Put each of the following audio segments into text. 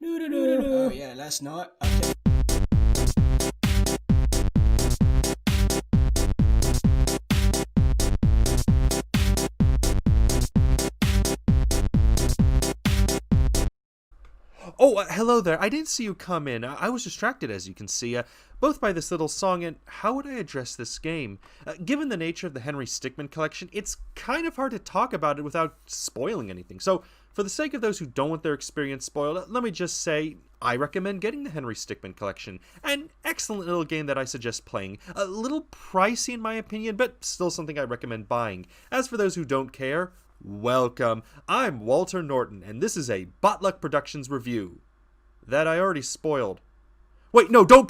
Oh yeah, last night. Okay. Oh, hello there. I didn't see you come in. I was distracted, as you can see, both by this little song and how would I address this game? Given the nature of the Henry Stickmin Collection, it's kind of hard to talk about it without spoiling anything. So, for the sake of those who don't want their experience spoiled, let me just say I recommend getting the Henry Stickmin Collection. An excellent little game that I suggest playing. A little pricey in my opinion, but still something I recommend buying. As for those who don't care, welcome. I'm Walter Norton, and this is a Botluck Productions review. That I already spoiled. Wait, no, don't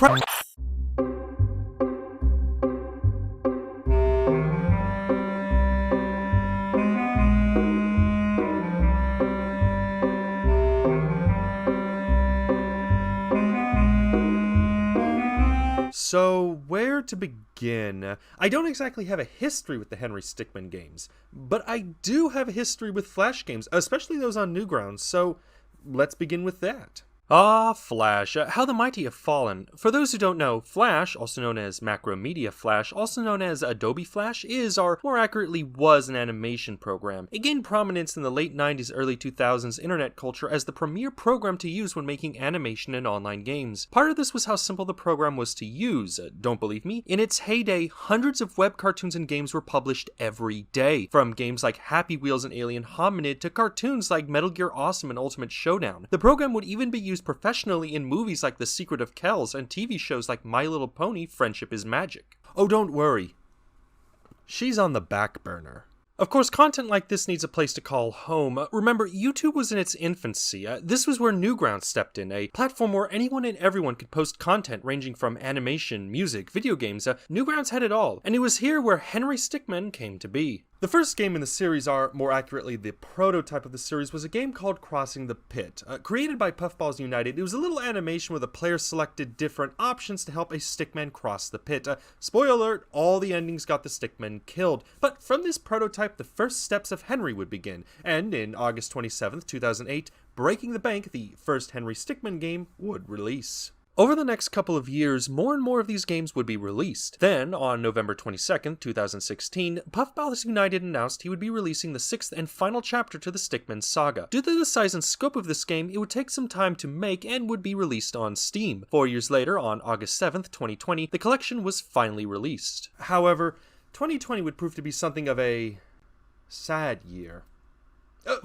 So, where to begin? I don't exactly have a history with the Henry Stickmin games, but I do have a history with Flash games, especially those on Newgrounds, so let's begin with that. Ah, Flash, how the mighty have fallen. For those who don't know, Flash, also known as Macromedia Flash, also known as Adobe Flash, is, or more accurately was, an animation program. It gained prominence in the late 90s, early 2000s internet culture as the premier program to use when making animation in online games. Part of this was how simple the program was to use. Don't believe me? In its heyday, hundreds of web cartoons and games were published every day, from games like Happy Wheels and Alien Hominid to cartoons like Metal Gear Awesome and Ultimate Showdown. The program would even be used professionally in movies like The Secret of Kells and TV shows like My Little Pony: Friendship is Magic. Oh, don't worry. She's on the back burner. Of course, content like this needs a place to call home. Remember, YouTube was in its infancy. This was where Newgrounds stepped in, a platform where anyone and everyone could post content ranging from animation, music, video games. Newgrounds had it all, and it was here where Henry Stickmin came to be. The first game in the series, or more accurately the prototype of the series, was a game called Crossing the Pit. Created by PuffballsUnited, it was a little animation where the player selected different options to help a stickman cross the pit. Spoiler alert, all the endings got the stickman killed. But from this prototype, the first steps of Henry would begin, and in August 27th, 2008, Breaking the Bank, the first Henry Stickmin game, would release. Over the next couple of years, more and more of these games would be released. Then, on November 22nd, 2016, PuffballsUnited announced he would be releasing the sixth and final chapter to the Stickmin saga. Due to the size and scope of this game, it would take some time to make and would be released on Steam. 4 years later, on August 7th, 2020, the collection was finally released. However, 2020 would prove to be something of a sad year.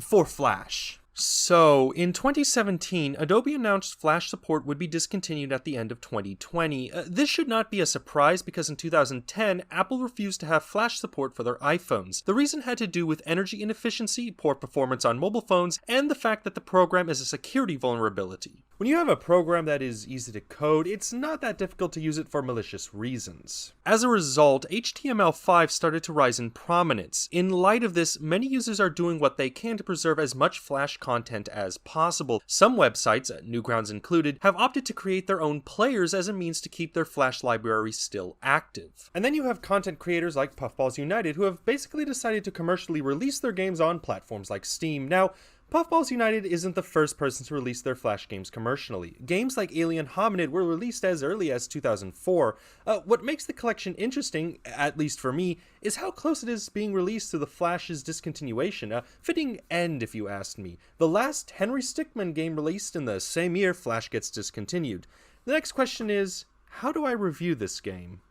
For Flash. So, in 2017, Adobe announced Flash support would be discontinued at the end of 2020. This should not be a surprise because in 2010, Apple refused to have Flash support for their iPhones. The reason had to do with energy inefficiency, poor performance on mobile phones, and the fact that the program is a security vulnerability. When you have a program that is easy to code, it's not that difficult to use it for malicious reasons. As a result, HTML5 started to rise in prominence. In light of this, many users are doing what they can to preserve as much Flash content as possible. Some websites, Newgrounds included, have opted to create their own players as a means to keep their Flash library still active. And then you have content creators like PuffballsUnited who have basically decided to commercially release their games on platforms like Steam. Now, PuffballsUnited isn't the first person to release their Flash games commercially. Games like Alien Hominid were released as early as 2004. What makes the collection interesting, at least for me, is how close it is being released to the Flash's discontinuation. A fitting end, if you asked me. The last Henry Stickmin game released in the same year Flash gets discontinued. The next question is, how do I review this game?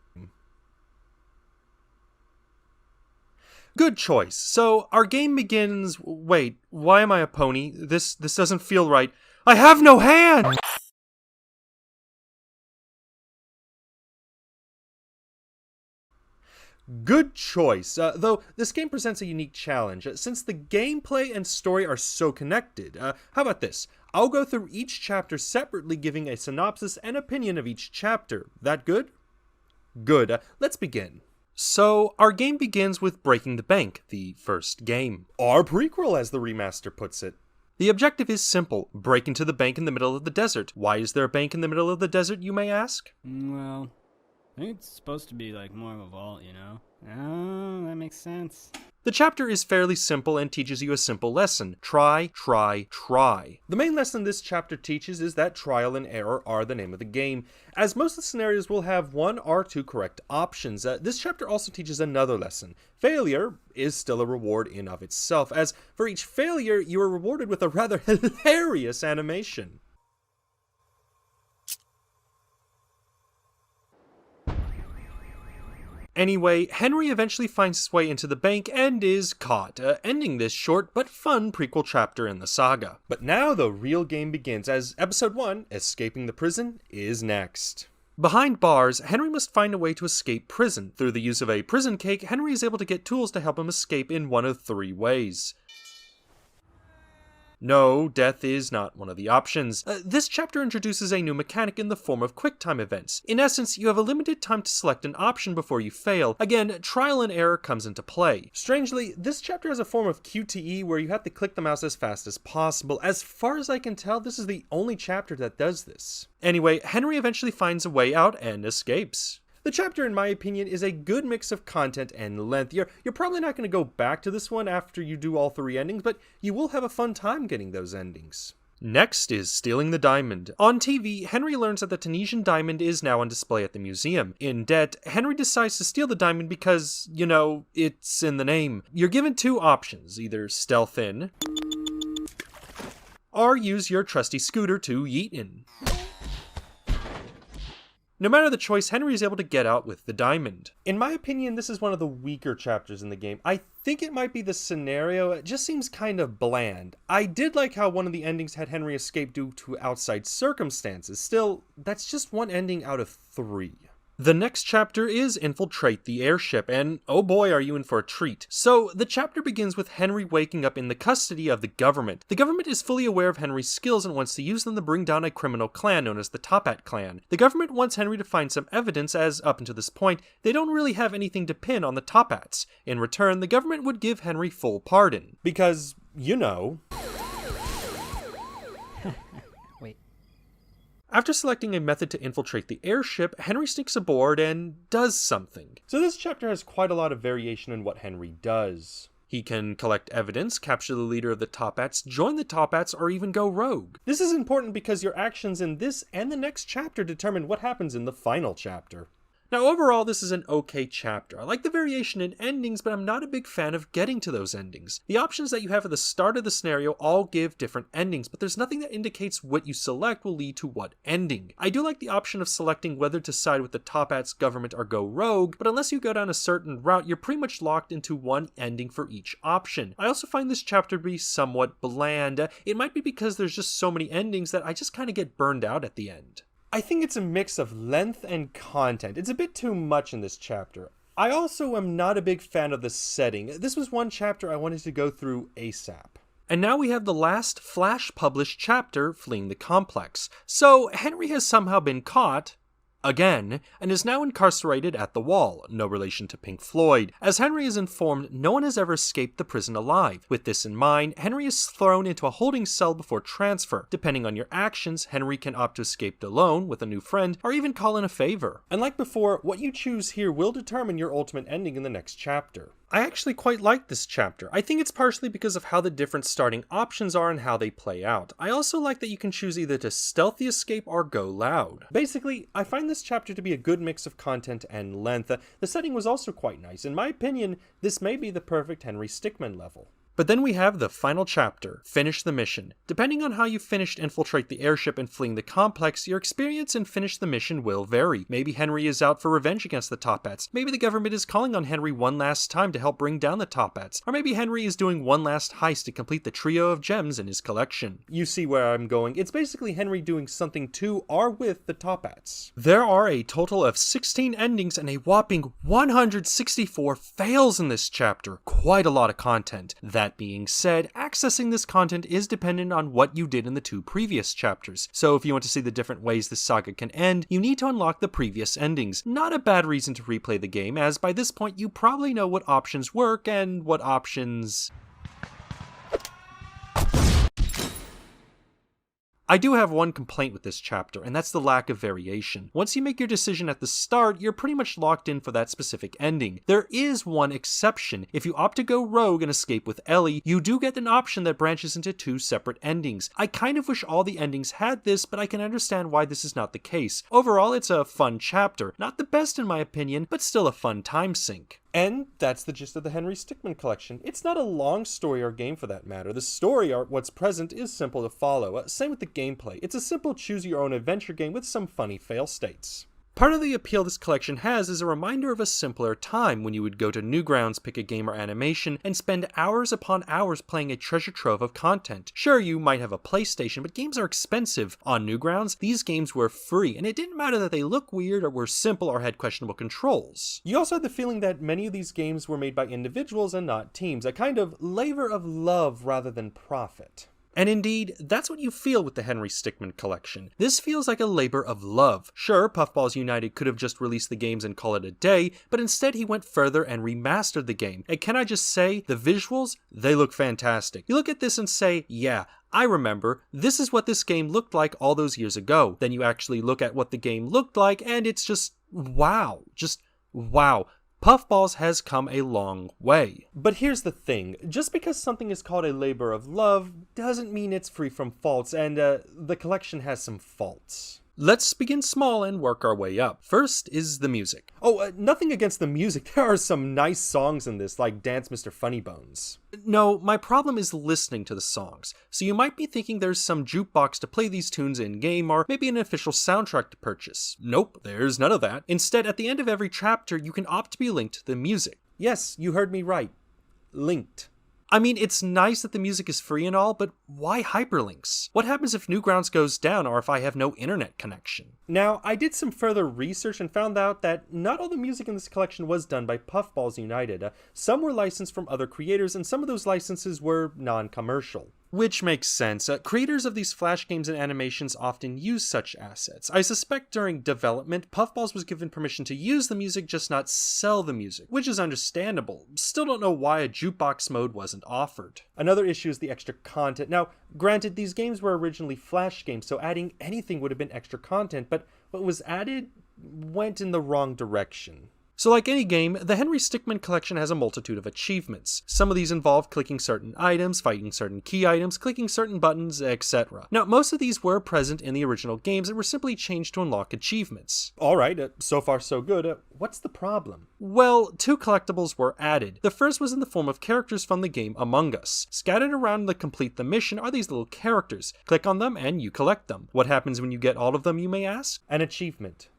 Good choice. So, our game begins... Wait, why am I a pony? This doesn't feel right. I have no hand! Good choice, though this game presents a unique challenge, since the gameplay and story are so connected. How about this? I'll go through each chapter separately, giving a synopsis and opinion of each chapter. That good? Good. Let's begin. So, our game begins with Breaking the Bank, the first game. Our prequel, as the remaster puts it. The objective is simple, break into the bank in the middle of the desert. Why is there a bank in the middle of the desert, you may ask? Well, I think it's supposed to be like more of a vault, you know? Oh, that makes sense. The chapter is fairly simple and teaches you a simple lesson. Try, try, try. The main lesson this chapter teaches is that trial and error are the name of the game, as most of the scenarios will have one or two correct options. This chapter also teaches another lesson. Failure is still a reward in of itself, as for each failure you are rewarded with a rather hilarious animation. Anyway, Henry eventually finds his way into the bank and is caught, ending this short but fun prequel chapter in the saga. But now the real game begins, as Episode 1, Escaping the Prison, is next. Behind bars, Henry must find a way to escape prison. Through the use of a prison cake, Henry is able to get tools to help him escape in one of three ways. No, death is not one of the options. This chapter introduces a new mechanic in the form of QuickTime events. In essence, you have a limited time to select an option before you fail. Again, trial and error comes into play. Strangely, this chapter has a form of QTE where you have to click the mouse as fast as possible. As far as I can tell, this is the only chapter that does this. Anyway, Henry eventually finds a way out and escapes. The chapter, in my opinion, is a good mix of content and length. You're probably not going to go back to this one after you do all three endings, but you will have a fun time getting those endings. Next is Stealing the Diamond. On TV, Henry learns that the Tunisian diamond is now on display at the museum. In debt, Henry decides to steal the diamond because, you know, it's in the name. You're given two options, either stealth in, or use your trusty scooter to yeet in. No matter the choice, Henry is able to get out with the diamond. In my opinion, this is one of the weaker chapters in the game. I think it might be the scenario, it just seems kind of bland. I did like how one of the endings had Henry escape due to outside circumstances. Still, that's just one ending out of three. The next chapter is Infiltrate the Airship, and oh boy are you in for a treat. So, the chapter begins with Henry waking up in the custody of the government. The government is fully aware of Henry's skills and wants to use them to bring down a criminal clan known as the Top Hat clan. The government wants Henry to find some evidence as, up until this point, they don't really have anything to pin on the Top Hats. In return, the government would give Henry full pardon. Because, you know... After selecting a method to infiltrate the airship, Henry sneaks aboard and does something. So this chapter has quite a lot of variation in what Henry does. He can collect evidence, capture the leader of the Top Hats, join the Top Hats, or even go rogue. This is important because your actions in this and the next chapter determine what happens in the final chapter. Now overall, this is an okay chapter. I like the variation in endings, but I'm not a big fan of getting to those endings. The options that you have at the start of the scenario all give different endings, but there's nothing that indicates what you select will lead to what ending. I do like the option of selecting whether to side with the Top Hats, government, or go rogue, but unless you go down a certain route, you're pretty much locked into one ending for each option. I also find this chapter to be somewhat bland. It might be because there's just so many endings that I just kind of get burned out at the end. I think it's a mix of length and content. It's a bit too much in this chapter. I also am not a big fan of the setting. This was one chapter I wanted to go through ASAP. And now we have the last Flash published chapter, Fleeing the Complex. So Henry has somehow been caught, again, and is now incarcerated at the Wall, no relation to Pink Floyd. As Henry is informed, no one has ever escaped the prison alive. With this in mind, Henry is thrown into a holding cell before transfer. Depending on your actions, Henry can opt to escape alone, with a new friend, or even call in a favor. And like before, what you choose here will determine your ultimate ending in the next chapter. I actually quite like this chapter. I think it's partially because of how the different starting options are and how they play out. I also like that you can choose either to stealth the escape or go loud. Basically, I find this chapter to be a good mix of content and length. The setting was also quite nice. In my opinion, this may be the perfect Henry Stickmin level. But then we have the final chapter, Finish the Mission. Depending on how you finished Infiltrate the Airship and Fleeing the Complex, your experience in Finish the Mission will vary. Maybe Henry is out for revenge against the Top Hats. Maybe the government is calling on Henry one last time to help bring down the Top Hats. Or maybe Henry is doing one last heist to complete the trio of gems in his collection. You see where I'm going. It's basically Henry doing something to or with the Top Hats. There are a total of 16 endings and a whopping 164 fails in this chapter. Quite a lot of content. That being said, accessing this content is dependent on what you did in the two previous chapters. So if you want to see the different ways this saga can end, you need to unlock the previous endings. Not a bad reason to replay the game, as by this point you probably know what options work and what options... I do have one complaint with this chapter, and that's the lack of variation. Once you make your decision at the start, you're pretty much locked in for that specific ending. There is one exception. If you opt to go rogue and escape with Ellie, you do get an option that branches into 2 separate endings. I kind of wish all the endings had this, but I can understand why this is not the case. Overall, it's a fun chapter. Not the best in my opinion, but still a fun time sink. And that's the gist of the Henry Stickmin Collection. It's not a long story or game for that matter. The story or what's present is simple to follow. Same with the gameplay. It's a simple choose-your-own-adventure game with some funny fail states. Part of the appeal this collection has is a reminder of a simpler time when you would go to Newgrounds, pick a game or animation, and spend hours upon hours playing a treasure trove of content. Sure, you might have a PlayStation, but games are expensive. On Newgrounds, these games were free, and it didn't matter that they looked weird or were simple or had questionable controls. You also had the feeling that many of these games were made by individuals and not teams, a kind of labor of love rather than profit. And indeed, that's what you feel with the Henry Stickmin Collection. This feels like a labor of love. Sure, PuffballsUnited could have just released the games and called it a day, but instead he went further and remastered the game. And can I just say, the visuals, they look fantastic. You look at this and say, yeah, I remember, this is what this game looked like all those years ago. Then you actually look at what the game looked like, and it's just, wow. Just, wow. Puffballs has come a long way. But here's the thing, just because something is called a labor of love doesn't mean it's free from faults, and the collection has some faults. Let's begin small and work our way up. First is the music. Oh, nothing against the music. There are some nice songs in this, like Dance Mr. Funnybones. No, my problem is listening to the songs. So you might be thinking there's some jukebox to play these tunes in-game, or maybe an official soundtrack to purchase. Nope, there's none of that. Instead, at the end of every chapter, you can opt to be linked to the music. Yes, you heard me right. Linked. I mean, it's nice that the music is free and all, but why hyperlinks? What happens if Newgrounds goes down or if I have no internet connection? Now, I did some further research and found out that not all the music in this collection was done by PuffballsUnited. Some were licensed from other creators, and some of those licenses were non-commercial. Which makes sense. Creators of these Flash games and animations often use such assets. I suspect during development, Puffballs was given permission to use the music, just not sell the music, which is understandable. Still don't know why a jukebox mode wasn't offered. Another issue is the extra content. Now, granted, these games were originally Flash games, so adding anything would have been extra content, but what was added went in the wrong direction. So like any game, the Henry Stickmin Collection has a multitude of achievements. Some of these involve clicking certain items, fighting certain key items, clicking certain buttons, etc. Now, most of these were present in the original games and were simply changed to unlock achievements. Alright, so far so good. What's the problem? Well, 2 collectibles were added. The first was in the form of characters from the game Among Us. Scattered around the complete the mission are these little characters. Click on them and you collect them. What happens when you get all of them, you may ask? An achievement.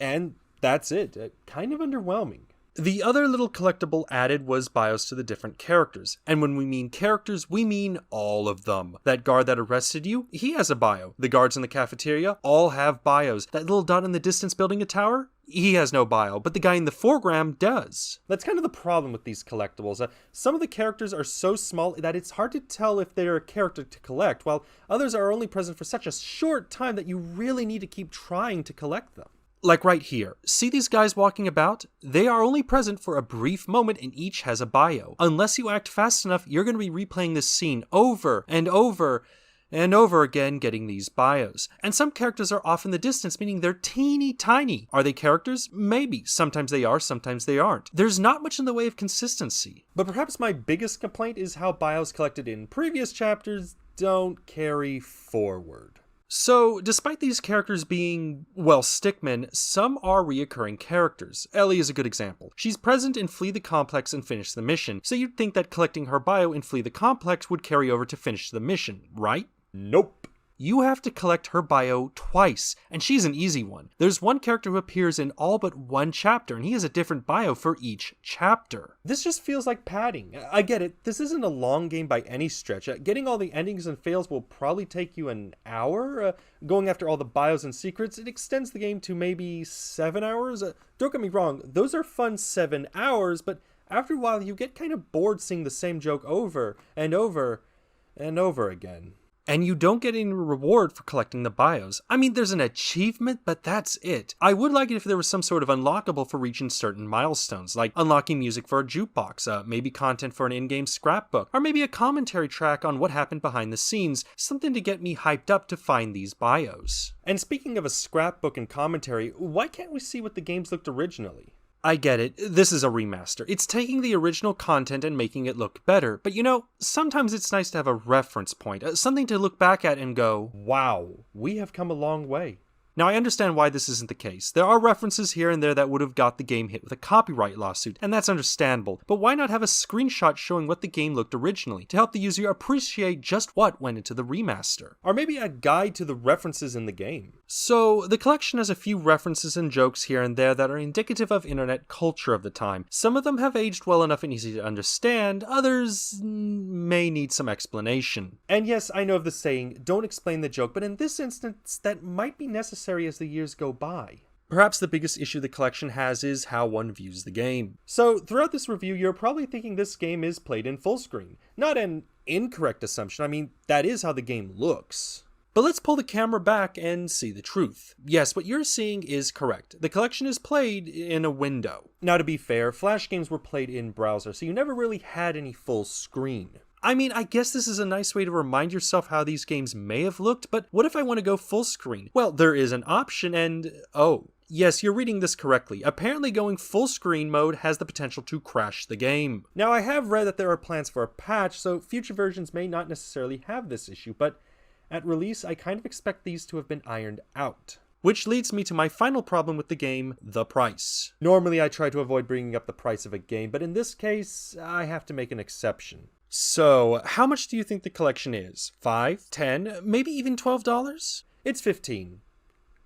And that's it. Kind of underwhelming. The other little collectible added was bios to the different characters. And when we mean characters, we mean all of them. That guard that arrested you, he has a bio. The guards in the cafeteria all have bios. That little dot in the distance building a tower, he has no bio, but the guy in the foreground does. That's kind of the problem with these collectibles. Some of the characters are so small that it's hard to tell if they're a character to collect, while others are only present for such a short time that you really need to keep trying to collect them. Like right here, see these guys walking about? They are only present for a brief moment and each has a bio. Unless you act fast enough, you're going to be replaying this scene over and over and over again getting these bios. And some characters are off in the distance, meaning they're teeny tiny. Are they characters? Maybe. Sometimes they are, sometimes they aren't. There's not much in the way of consistency. But perhaps my biggest complaint is how bios collected in previous chapters don't carry forward. So, despite these characters being, well, Stickmin, some are reoccurring characters. Ellie is a good example. She's present in Flee the Complex and Finish the Mission, so you'd think that collecting her bio in Flee the Complex would carry over to Finish the Mission, right? Nope. You have to collect her bio twice, and she's an easy one. There's one character who appears in all but one chapter, and he has a different bio for each chapter. This just feels like padding. I get it, this isn't a long game by any stretch. Getting all the endings and fails will probably take you an hour. Going after all the bios and secrets, it extends the game to maybe 7 hours. Don't get me wrong, those are fun 7 hours, but after a while you get kind of bored seeing the same joke over and over and over again. And you don't get any reward for collecting the bios. I mean, there's an achievement, but that's it. I would like it if there was some sort of unlockable for reaching certain milestones, like unlocking music for a jukebox, maybe content for an in-game scrapbook, or maybe a commentary track on what happened behind the scenes, something to get me hyped up to find these bios. And speaking of a scrapbook and commentary, why can't we see what the games looked originally? I get it, this is a remaster. It's taking the original content and making it look better, but you know, sometimes it's nice to have a reference point, something to look back at and go, wow, we have come a long way. Now, I understand why this isn't the case. There are references here and there that would have got the game hit with a copyright lawsuit, and that's understandable, but why not have a screenshot showing what the game looked originally, to help the user appreciate just what went into the remaster? Or maybe a guide to the references in the game. So, the collection has a few references and jokes here and there that are indicative of internet culture of the time. Some of them have aged well enough and easy to understand, others may need some explanation. And yes, I know of the saying, don't explain the joke, but in this instance, that might be necessary as the years go by. Perhaps the biggest issue the collection has is how one views the game. So, throughout this review, you're probably thinking this game is played in full screen. Not an incorrect assumption, I mean, that is how the game looks. But let's pull the camera back and see the truth. Yes, what you're seeing is correct. The collection is played in a window. Now, to be fair, Flash games were played in browser, so you never really had any full screen. I mean, I guess this is a nice way to remind yourself how these games may have looked, but what if I want to go full screen? Well, there is an option and, oh, yes, you're reading this correctly. Apparently going full screen mode has the potential to crash the game. Now, I have read that there are plans for a patch, so future versions may not necessarily have this issue, but at release, I kind of expect these to have been ironed out. Which leads me to my final problem with the game, the price. Normally, I try to avoid bringing up the price of a game, but in this case, I have to make an exception. So, how much do you think the collection is? $5, $10, maybe even $12? It's $15.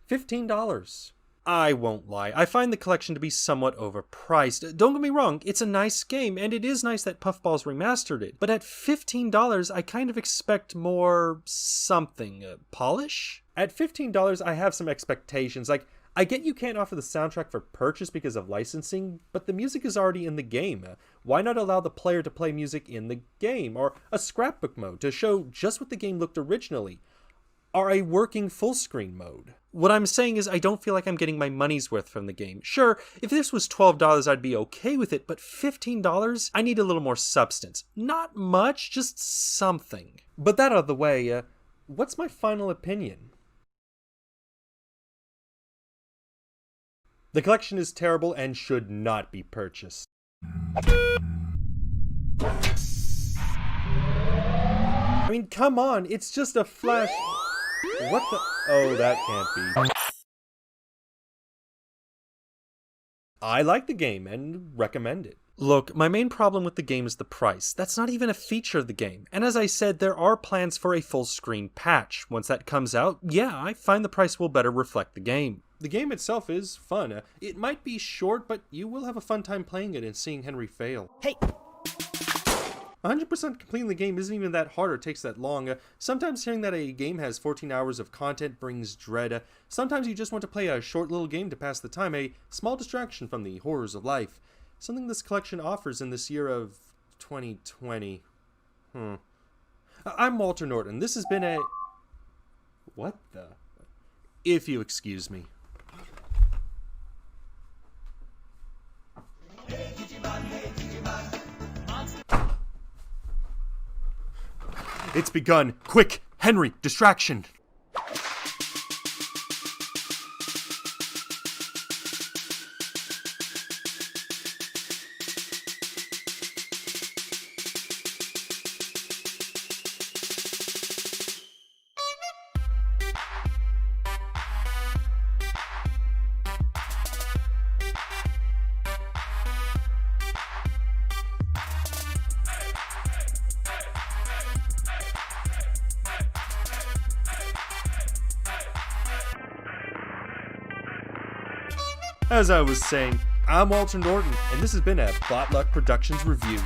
$15. I won't lie, I find the collection to be somewhat overpriced. Don't get me wrong, it's a nice game, and it is nice that Puffballs remastered it, but at $15, I kind of expect more something. Polish? At $15, I have some expectations, like, I get you can't offer the soundtrack for purchase because of licensing, but the music is already in the game. Why not allow the player to play music in the game, or a scrapbook mode to show just what the game looked originally, or a working full screen mode? What I'm saying is I don't feel like I'm getting my money's worth from the game. Sure, if this was $12, I'd be okay with it, but $15? I need a little more substance. Not much, just something. But that out of the way, what's my final opinion? The collection is terrible and should not be purchased. I mean, come on, it's just a Flash... What the... Oh, that can't be. I like the game and recommend it. Look, my main problem with the game is the price. That's not even a feature of the game. And as I said, there are plans for a full screen patch. Once that comes out, yeah, I find the price will better reflect the game. The game itself is fun. It might be short, but you will have a fun time playing it and seeing Henry fail. Hey! 100% completing the game isn't even that hard or takes that long. Sometimes hearing that a game has 14 hours of content brings dread. Sometimes you just want to play a short little game to pass the time, a small distraction from the horrors of life. Something this collection offers in this year of 2020. I'm Walter Norton. This has been a... What the... If you excuse me. It's begun. Quick, Henry, distraction. As I was saying, I'm Walter Norton, and this has been a Botluck Productions review.